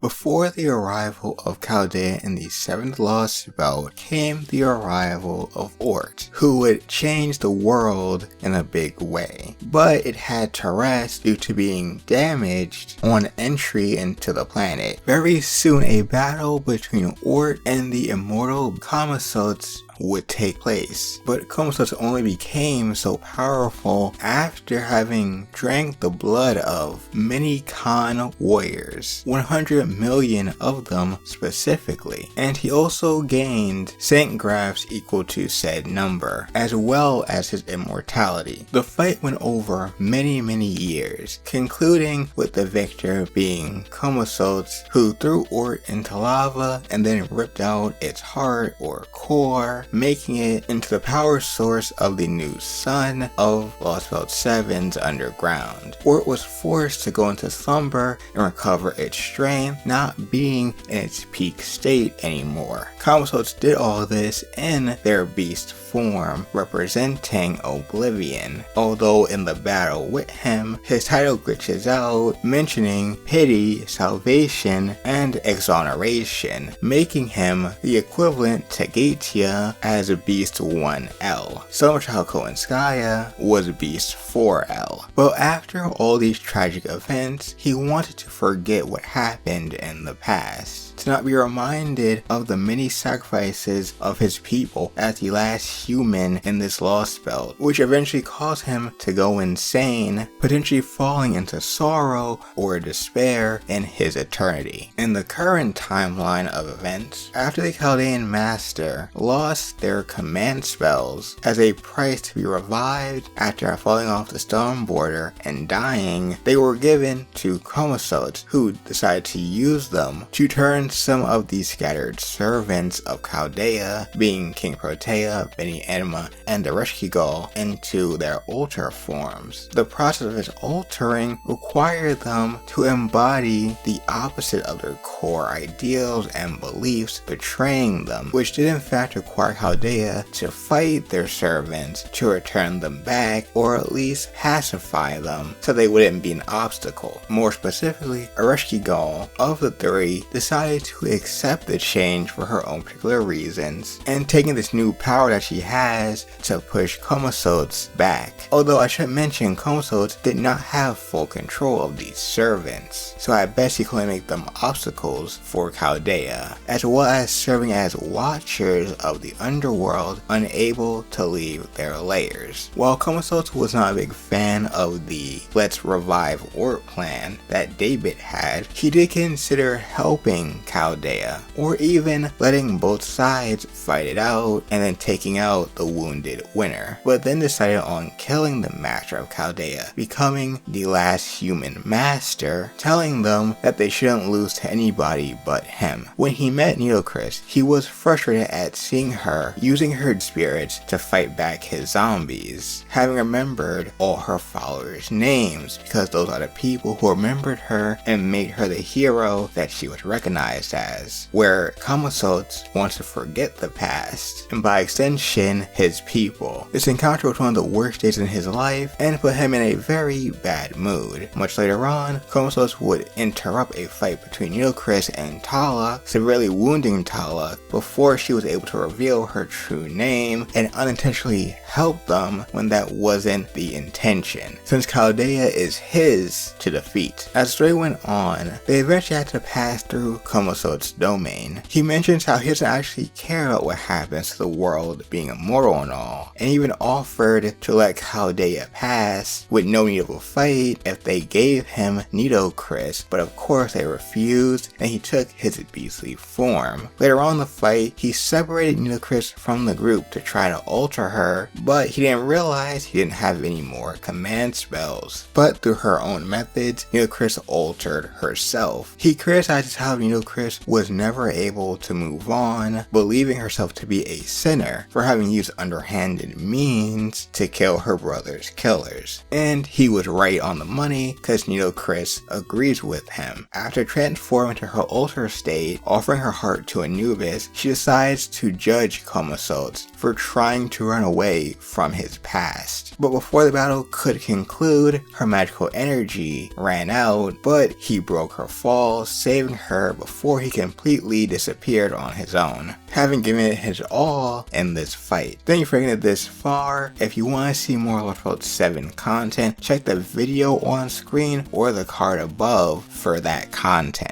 Before the arrival of Chaldea in the 7th Lostbelt came the arrival of ORT, who would change the world in a big way. But it had to rest due to being damaged on entry into the planet. Very soon a battle between ORT and the immortal Camazots would take place, but Camazots only became so powerful after having drank the blood of many Khan warriors, 100 million of them specifically, and he also gained Saint Graphs equal to said number, as well as his immortality. The fight went over many years, concluding with the victor being Camazots, who threw ORT into lava and then ripped out its heart or core, making it into the power source of the new sun of Lostbelt 7's underground. ORT was forced to go into slumber and recover its strength, not being in its peak state anymore. Camazots did all this in their beast form, representing Oblivion, although in the battle with him, his title glitches out, mentioning pity, salvation, and exoneration, making him the equivalent to Gatia as Beast 1L. Summer Child Koenskaya was Beast 4L. But after all these tragic events, he wanted to forget what happened in the past, to not be reminded of the many sacrifices of his people as the last human in this Lostbelt, which eventually caused him to go insane, potentially falling into sorrow or despair in his eternity. In the current timeline of events, after the Chaldean Master lost their command spells as a price to be revived after falling off the stone border and dying, they were given to Camazots, who decided to use them to turn some of the scattered servants of Chaldea, being King Protea, Beni Enma, and the Reshkigal, into their altar forms. The process of his altering required them to embody the opposite of their core ideals and beliefs, betraying them, which did in fact require Chaldea to fight their servants to return them back, or at least pacify them so they wouldn't be an obstacle. More specifically, Reshkigal of the three decided to accept the change for her own particular reasons, and taking this new power that she has to push Camazots back. Although I should mention, Camazots did not have full control of these servants, so at best he could only make them obstacles for Chaldea, as well as serving as watchers of the underworld, unable to leave their lairs. While Camazots was not a big fan of the let's revive ORT plan that David had, he did consider helping Chaldea, or even letting both sides fight it out and then taking out the wounded winner, but then decided on killing the master of Chaldea, becoming the last human master, telling them that they shouldn't lose to anybody but him. When he met Nitocris, he was frustrated at seeing her using her spirits to fight back his zombies, having remembered all her followers' names, because those are the people who remembered her and made her the hero that she was recognized as, where Camazots wants to forget the past, and by extension, his people. This encounter was one of the worst days in his life, and put him in a very bad mood. Much later on, Camazots would interrupt a fight between Nitocris and Tala, severely wounding Tala before she was able to reveal her true name, and unintentionally help them when that wasn't the intention, since Chaldea is his to defeat. As the story went on, they eventually had to pass through Camazots' domain. He mentions how he doesn't actually care about what happens to the world being immortal and all, and even offered to let Chaldea pass with no need of a fight if they gave him Nitocris, but of course they refused and he took his beastly form. Later on in the fight, he separated Nitocris from the group to try to alter her, but he didn't realize he didn't have any more command spells. But through her own methods, Nitocris altered herself. He criticizes how Nitocris was never able to move on, believing herself to be a sinner for having used underhanded means to kill her brother's killers. And he was right on the money, because Nitocris agrees with him. After transforming to her alter state, offering her heart to Anubis, she decides to judge punish Camazotz for trying to run away from his past. But before the battle could conclude, her magical energy ran out, but he broke her fall, saving her before he completely disappeared on his own, having given it his all in this fight. Thank you for making it this far. If you want to see more Lostbelt 7 content, check the video on screen or the card above for that content.